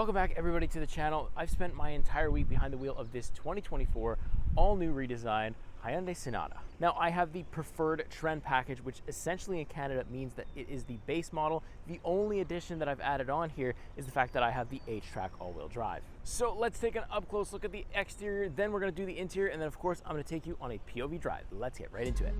Welcome back everybody to the channel. I've spent my entire week behind the wheel of this 2024 all-new redesigned Hyundai Sonata. Now I have the preferred trend package, which essentially in Canada means that it is the base model. The only addition that I've added on here is the fact that I have the H-Track all-wheel drive. So let's take an up-close look at the exterior, then we're gonna do the interior, and then of course I'm gonna take you on a POV drive. Let's get right into it.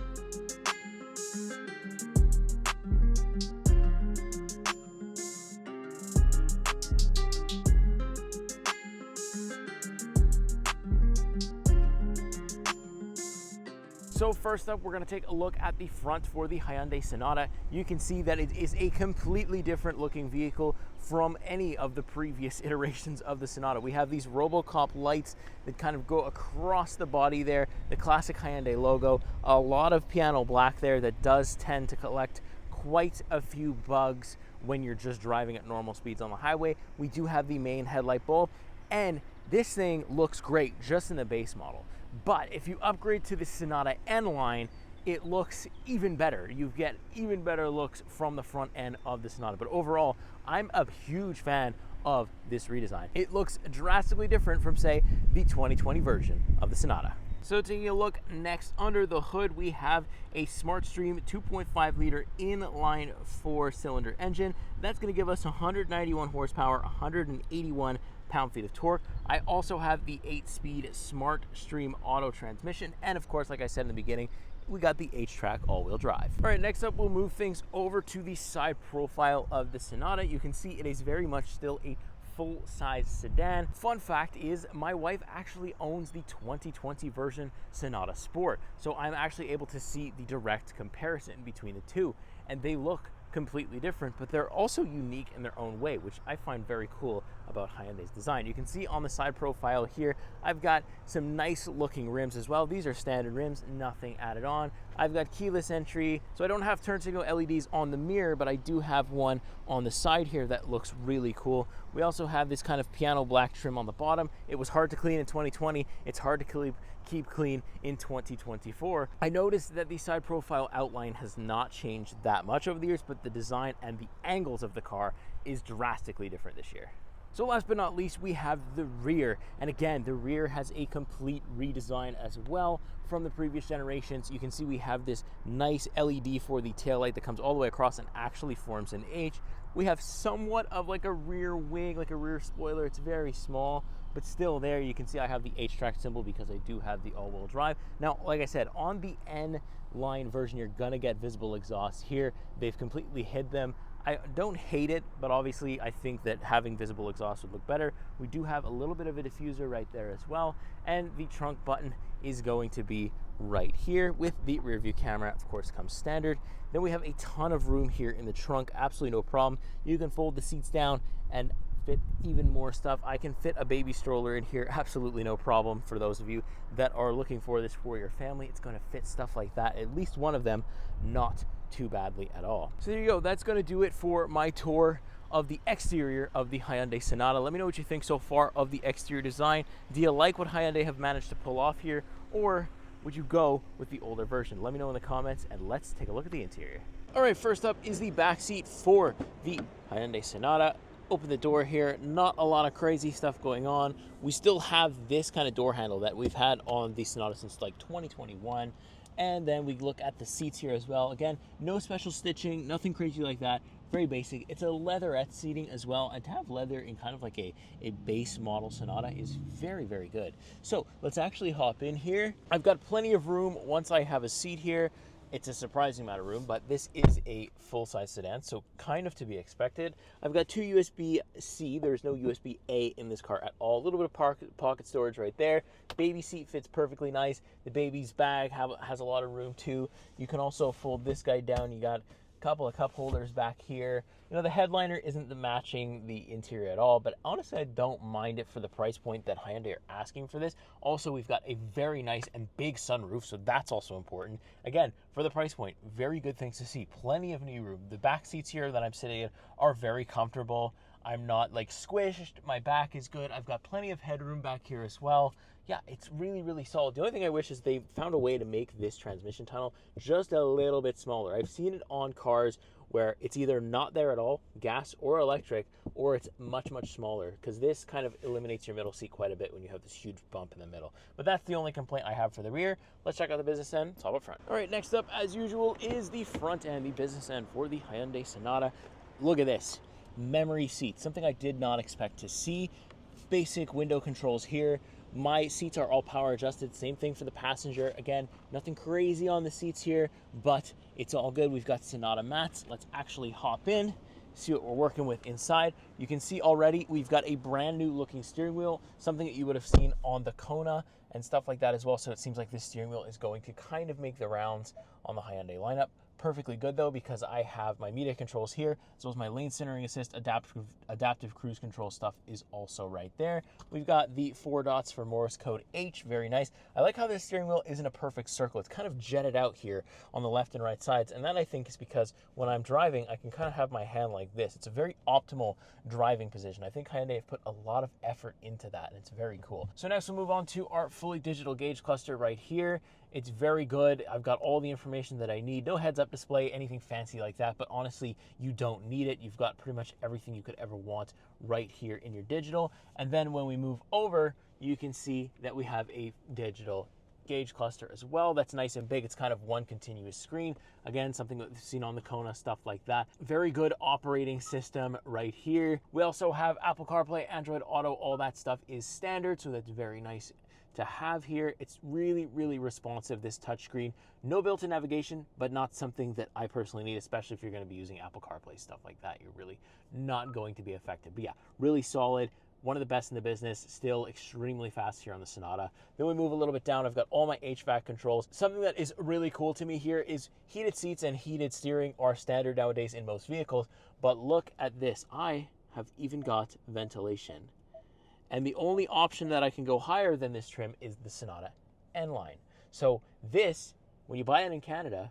So first up, we're gonna take a look at the front for the Hyundai Sonata. You can see that it is a completely different looking vehicle from any of the previous iterations of the Sonata. We have these Robocop lights that kind of go across the body there, the classic Hyundai logo, a lot of piano black there that does tend to collect quite a few bugs when you're just driving at normal speeds on the highway. We do have the main headlight bulb, and this thing looks great just in the base model. But if you upgrade to the Sonata N line, it looks even better. You get even better looks from the front end of the Sonata. But overall, I'm a huge fan of this redesign. It looks drastically different from, say, the 2020 version of the Sonata. So taking a look next under the hood, we have a SmartStream 2.5 liter inline 4-cylinder engine. That's going to give us 191 horsepower, 181 pound-feet of torque. I also have the 8-speed SmartStream auto transmission, and of course, like I said in the beginning, we got the H-Track all-wheel drive. All right, next up, we'll move things over to the side profile of the Sonata. You can see it is very much still a full-size sedan. Fun fact is my wife actually owns the 2020 version Sonata Sport, so I'm actually able to see the direct comparison between the two, and they look completely different, but they're also unique in their own way, which I find very cool about Hyundai's design. You can see on the side profile here, I've got some nice looking rims as well. These are standard rims, nothing added on. I've got keyless entry, so I don't have turn signal LEDs on the mirror, but I do have one on the side here that looks really cool. We also have this kind of piano black trim on the bottom. It was hard to clean in 2020. It's hard to keep clean in 2024. I noticed that the side profile outline has not changed that much over the years, but the design and the angles of the car is drastically different this year. So last but not least, we have the rear. And again, the rear has a complete redesign as well from the previous generations. You can see we have this nice LED for the taillight that comes all the way across and actually forms an H. We have somewhat of like a rear wing, like a rear spoiler. It's very small, but still there. You can see I have the H-Track symbol because I do have the all-wheel drive. Now, like I said, on the N line version, you're gonna get visible exhaust here. They've completely hid them. I don't hate it, but obviously I think that having visible exhaust would look better. We do have a little bit of a diffuser right there as well, and the trunk button is going to be right here with the rear view camera, of course, comes standard. Then we have a ton of room here in the trunk, absolutely no problem. You can fold the seats down and fit even more stuff. I can fit a baby stroller in here, absolutely no problem. For those of you that are looking for this for your family, it's going to fit stuff like that, at least one of them, not too badly at all. So there you go, that's going to do it for my tour of the exterior of the Hyundai Sonata. Let me know what you think so far of the exterior design. Do you like what Hyundai have managed to pull off here, or would you go with the older version? Let me know in the comments, and let's take a look at the interior. All right, first up is the back seat for the Hyundai Sonata. Open the door here, not a lot of crazy stuff going on. We still have this kind of door handle that we've had on the Sonata since like 2021. And then we look at the seats here as well. Again, no special stitching, nothing crazy like that. Very basic. It's a leatherette seating as well. And to have leather in kind of like a base model Sonata is very, very good. So let's actually hop in here. I've got plenty of room once I have a seat here. It's a surprising amount of room, but this is a full-size sedan, so kind of to be expected. I've got two USB-C. There's no USB-A in this car at all. A little bit of pocket storage right there. Baby seat fits perfectly nice. The baby's bag has a lot of room too. You can also fold this guy down. You got a couple of cup holders back here. You know, the headliner isn't matching the interior at all, but honestly, I don't mind it for the price point that Hyundai are asking for this. Also, we've got a very nice and big sunroof, so that's also important. Again, for the price point, very good things to see. Plenty of knee room. The back seats here that I'm sitting in are very comfortable. I'm not like squished. My back is good. I've got plenty of headroom back here as well. Yeah, it's really, really solid. The only thing I wish is they found a way to make this transmission tunnel just a little bit smaller. I've seen it on cars where it's either not there at all, gas or electric, or it's much, much smaller, because this kind of eliminates your middle seat quite a bit when you have this huge bump in the middle. But that's the only complaint I have for the rear. Let's check out the business end. It's all up front. All right, next up, as usual, is the front end, the business end for the Hyundai Sonata. Look at this. Memory seats, something I did not expect to see. Basic window controls here. My seats are all power adjusted. Same thing for the passenger. Again, nothing crazy on the seats here, but it's all good. We've got Sonata mats. Let's actually hop in, see what we're working with inside. You can see already we've got a brand new looking steering wheel, something that you would have seen on the Kona and stuff like that as well. So it seems like this steering wheel is going to kind of make the rounds on the Hyundai lineup. Perfectly good though, because I have my media controls here, as well as my lane centering assist, adaptive cruise control stuff is also right there. We've got the 4 dots for Morse code H, very nice. I like how this steering wheel isn't a perfect circle. It's kind of jetted out here on the left and right sides, and that I think is because when I'm driving, I can kind of have my hand like this. It's a very optimal driving position. I think Hyundai have put a lot of effort into that, and it's very cool. So next we'll move on to our fully digital gauge cluster right here. It's very good. I've got all the information that I need. No heads-up display, anything fancy like that, but honestly, you don't need it. You've got pretty much everything you could ever want right here in your digital. And then when we move over, you can see that we have a digital gauge cluster as well. That's nice and big. It's kind of one continuous screen. Again, something that we've seen on the Kona, stuff like that. Very good operating system right here. We also have Apple CarPlay, Android Auto, all that stuff is standard, so that's very nice to have here. It's really, really responsive, this touchscreen. No built-in navigation, but not something that I personally need, especially if you're going to be using Apple CarPlay, stuff like that. You're really not going to be affected. But yeah, really solid. One of the best in the business, still extremely fast here on the Sonata. Then we move a little bit down. I've got all my HVAC controls. Something that is really cool to me here is heated seats and heated steering are standard nowadays in most vehicles. But look at this. I have even got ventilation. And the only option that I can go higher than this trim is the Sonata N-Line. So this, when you buy it in Canada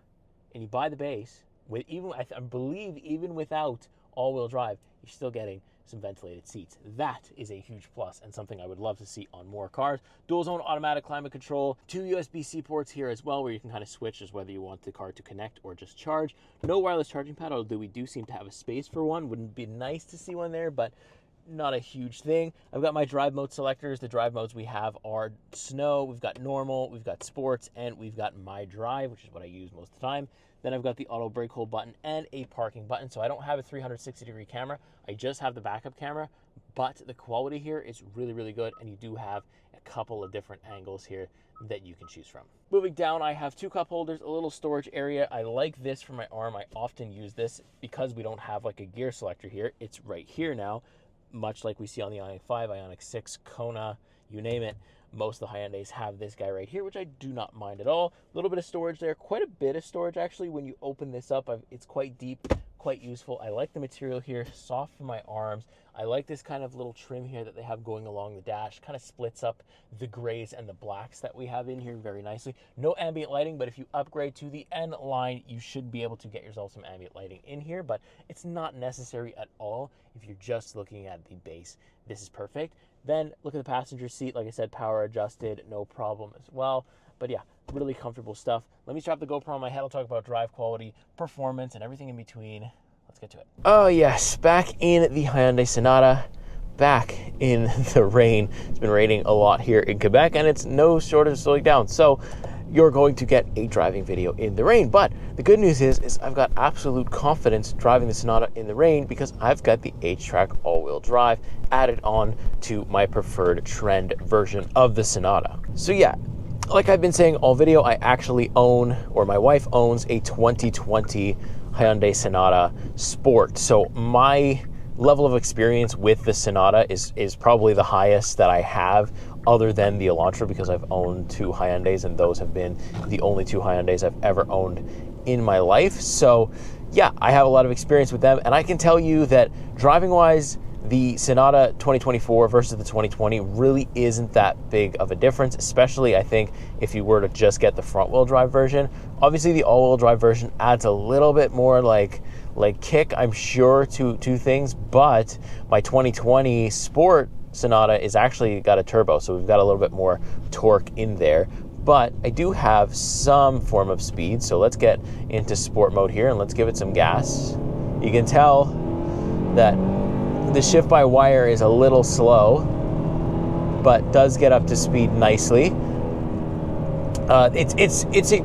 and you buy the base, with even I believe even without all-wheel drive, you're still getting some ventilated seats. That is a huge plus and something I would love to see on more cars. Dual zone automatic climate control, 2 USB-C ports here as well, where you can kind of switch as whether you want the car to connect or just charge. No wireless charging pad, although we do seem to have a space for one. Wouldn't be nice to see one there, but not a huge thing. I've got my drive mode selectors. The drive modes we have are snow, we've got normal, we've got sports, and we've got my drive, which is what I use most of the time. Then I've got the auto brake hold button and a parking button. So I don't have a 360-degree camera. I just have the backup camera, but the quality here is really, really good, and you do have a couple of different angles here that you can choose from. Moving down, I have 2 cup holders, a little storage area. I like this for my arm. I often use this because we don't have like a gear selector here. It's right here now, much like we see on the Ioniq 5, Ioniq 6, Kona, you name it. Most of the Hyundais have this guy right here, which I do not mind at all. A little bit of storage there, quite a bit of storage actually. When you open this up, it's quite deep, quite useful. I like the material here, soft for my arms. I like this kind of little trim here that they have going along the dash. Kind of splits up the grays and the blacks that we have in here very nicely. No ambient lighting, but if you upgrade to the N line, you should be able to get yourself some ambient lighting in here, but it's not necessary at all if you're just looking at the base. This is perfect. Then look at the passenger seat. Like I said, power adjusted, no problem as well. But yeah, really comfortable stuff. Let me strap the GoPro on my head. I'll talk about drive quality, performance, and everything in between. Let's get to it. Oh yes, back in the Hyundai Sonata, back in the rain. It's been raining a lot here in Quebec, and it's no shortage of slowing down. So you're going to get a driving video in the rain. But the good news is I've got absolute confidence driving the Sonata in the rain because I've got the H-Track all-wheel drive added on to my preferred trend version of the Sonata. So yeah, like I've been saying all video, I actually own, or my wife owns, a 2020 Hyundai Sonata Sport. So my level of experience with the Sonata is probably the highest that I have, other than the Elantra, because I've owned 2 Hyundais, and those have been the only 2 Hyundais I've ever owned in my life. So yeah, I have a lot of experience with them, and I can tell you that driving wise, the Sonata 2024 versus the 2020 really isn't that big of a difference, especially I think if you were to just get the front wheel drive version. Obviously the all wheel drive version adds a little bit more like kick, I'm sure, to things, but my 2020 Sport Sonata is actually got a turbo, so we've got a little bit more torque in there, but I do have some form of speed. So let's get into sport mode here and let's give it some gas. You can tell that The shift-by-wire is a little slow, but does get up to speed nicely. It's a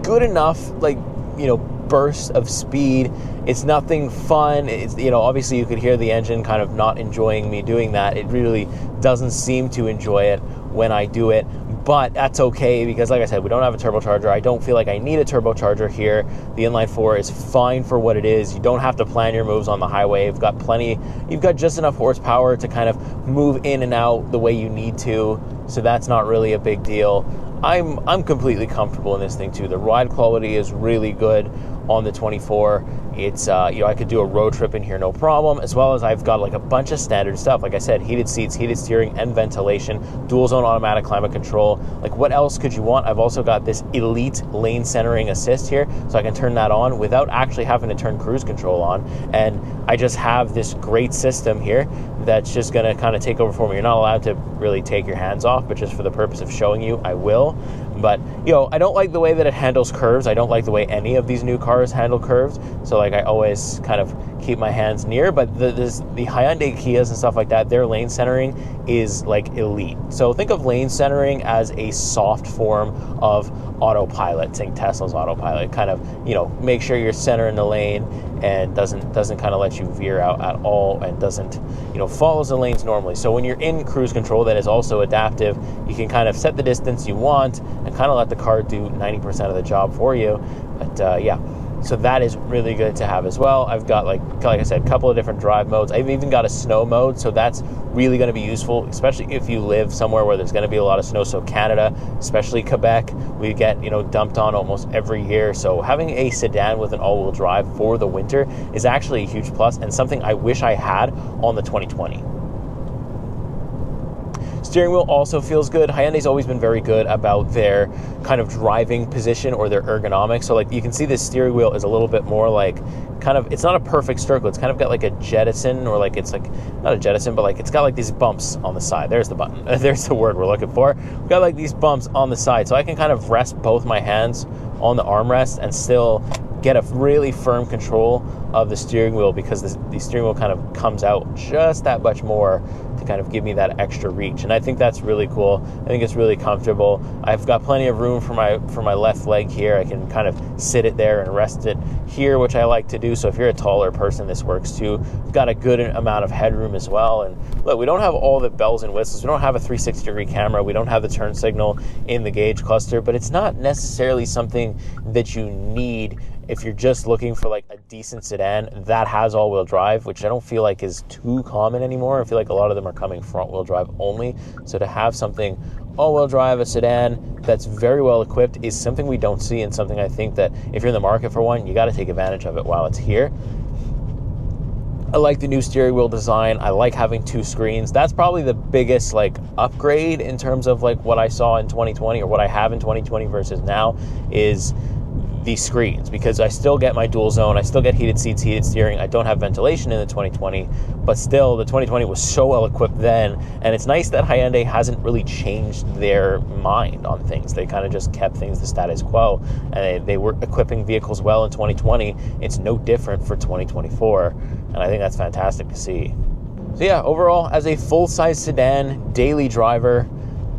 good enough, like, you know, burst of speed. It's nothing fun. It's, you know, obviously you could hear the engine kind of not enjoying me doing that. It really doesn't seem to enjoy it when I do it, but that's okay because, like I said, we don't have a turbocharger. I don't feel like I need a turbocharger here. The inline 4 is fine for what it is. You don't have to plan your moves on the highway. You've got just enough horsepower to kind of move in and out the way you need to, so that's not really a big deal. I'm completely comfortable in this thing too. The ride quality is really good on the 24. It's you know, I could do a road trip in here no problem, as well as I've got like a bunch of standard stuff. Like I said, heated seats, heated steering, and ventilation, dual zone automatic climate control. Like, what else could you want? I've also got this elite lane centering assist here, so I can turn that on without actually having to turn cruise control on. And I just have this great system here that's just gonna kind of take over for me. You're not allowed to really take your hands off, but just for the purpose of showing you, I will. But, you know, I don't like the way that it handles curves. I don't like the way any of these new cars handle curves. So, like, I always kind of keep my hands near. But the Hyundai Kias and stuff like that, their lane centering is, like, elite. So think of lane centering as a soft form of autopilot. Think Tesla's autopilot. Kind of, you know, make sure you're centering the lane and doesn't kind of let you veer out at all, and doesn't, you know, follows the lanes normally. So when you're in cruise control that is also adaptive, you can kind of set the distance you want and kind of let the car do 90% of the job for you. But yeah, so that is really good to have as well. I've got, like I said, a couple of different drive modes. I've even got a snow mode, so that's really going to be useful, especially if you live somewhere where there's going to be a lot of snow. So Canada, especially Quebec, we get, you know, dumped on almost every year. So having a sedan with an all-wheel drive for the winter is actually a huge plus, and something I wish I had on the 2020. Steering wheel also feels good. Hyundai's always been very good about their kind of driving position or their ergonomics. So, like, you can see this steering wheel is a little bit more like kind of, it's not a perfect circle. It's kind of got like a jettison, or like, it's like, not a jettison, but like it's got like these bumps on the side. There's the button. There's the word we're looking for. We've got like these bumps on the side. So I can kind of rest both my hands on the armrest and still get a really firm control of the steering wheel, because the steering wheel kind of comes out just that much more to kind of give me that extra reach. And I think that's really cool. I think it's really comfortable. I've got plenty of room for my left leg here. I can kind of sit it there and rest it here, which I like to do. So if you're a taller person, this works too. We've got a good amount of headroom as well. And look, we don't have all the bells and whistles. We don't have a 360-degree camera. We don't have the turn signal in the gauge cluster, but it's not necessarily something that you need if you're just looking for like a decent sedan that has all-wheel drive, which I don't feel like is too common anymore. I feel like a lot of them are coming front-wheel drive only. So to have something all-wheel drive, a sedan that's very well equipped, is something we don't see, and something I think that if you're in the market for one, you got to take advantage of it while it's here. I like the new steering wheel design. I like having two screens. That's probably the biggest like upgrade in terms of like what I saw in 2020, or what I have in 2020 versus now, is these screens, because I still get my dual zone, I still get heated seats, heated steering. I don't have ventilation in the 2020, but still the 2020 was so well equipped then, and it's nice that Hyundai hasn't really changed their mind on things. They kind of just kept things the status quo, and they were equipping vehicles well in 2020. It's no different for 2024, and I think that's fantastic to see. So yeah, overall, as a full-size sedan, daily driver,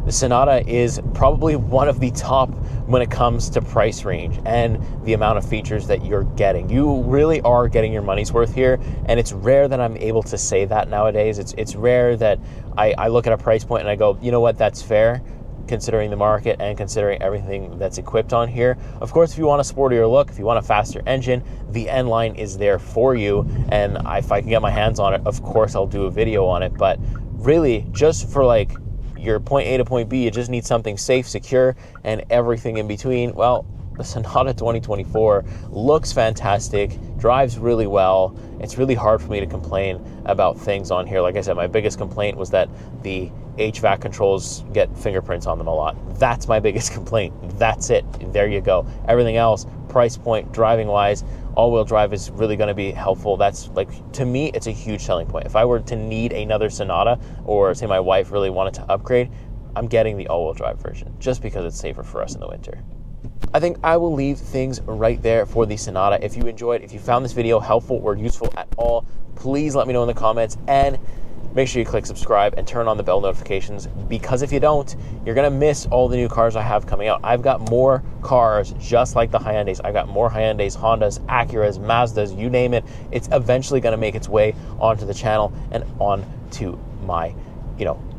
the Sonata is probably one of the top when it comes to price range and the amount of features that you're getting. You really are getting your money's worth here, and it's rare that I'm able to say that nowadays. It's rare that I look at a price point and I go, you know what, that's fair, considering the market and considering everything that's equipped on here. Of course, if you want a sportier look, if you want a faster engine, the N-Line is there for you, and if I can get my hands on it, of course I'll do a video on it. But really, just for like your point A to point B, you just need something safe, secure, and everything in between. Well, the Sonata 2024 looks fantastic, drives really well. It's really hard for me to complain about things on here. Like I said, my biggest complaint was that the HVAC controls get fingerprints on them a lot. That's my biggest complaint. That's it. There you go. Everything else, price point, driving wise, all-wheel drive is really going to be helpful. That's like, to me, it's a huge selling point. If I were to need another Sonata, or say my wife really wanted to upgrade, I'm getting the all-wheel drive version just because it's safer for us in the winter. I think I will leave things right there for the Sonata. If you enjoyed, if you found this video helpful or useful at all, please let me know in the comments, and make sure you click subscribe and turn on the bell notifications, because if you don't, you're gonna miss all the new cars I have coming out. I've got more cars just like the Hyundais. I've got more Hyundais, Hondas, Acuras, Mazdas, you name it. It's eventually gonna make its way onto the channel and onto my,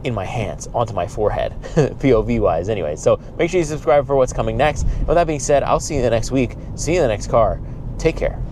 in my hands, onto my forehead, POV wise anyway. So make sure you subscribe for what's coming next. With that being said, I'll see you in the next week. See you in the next car. Take care.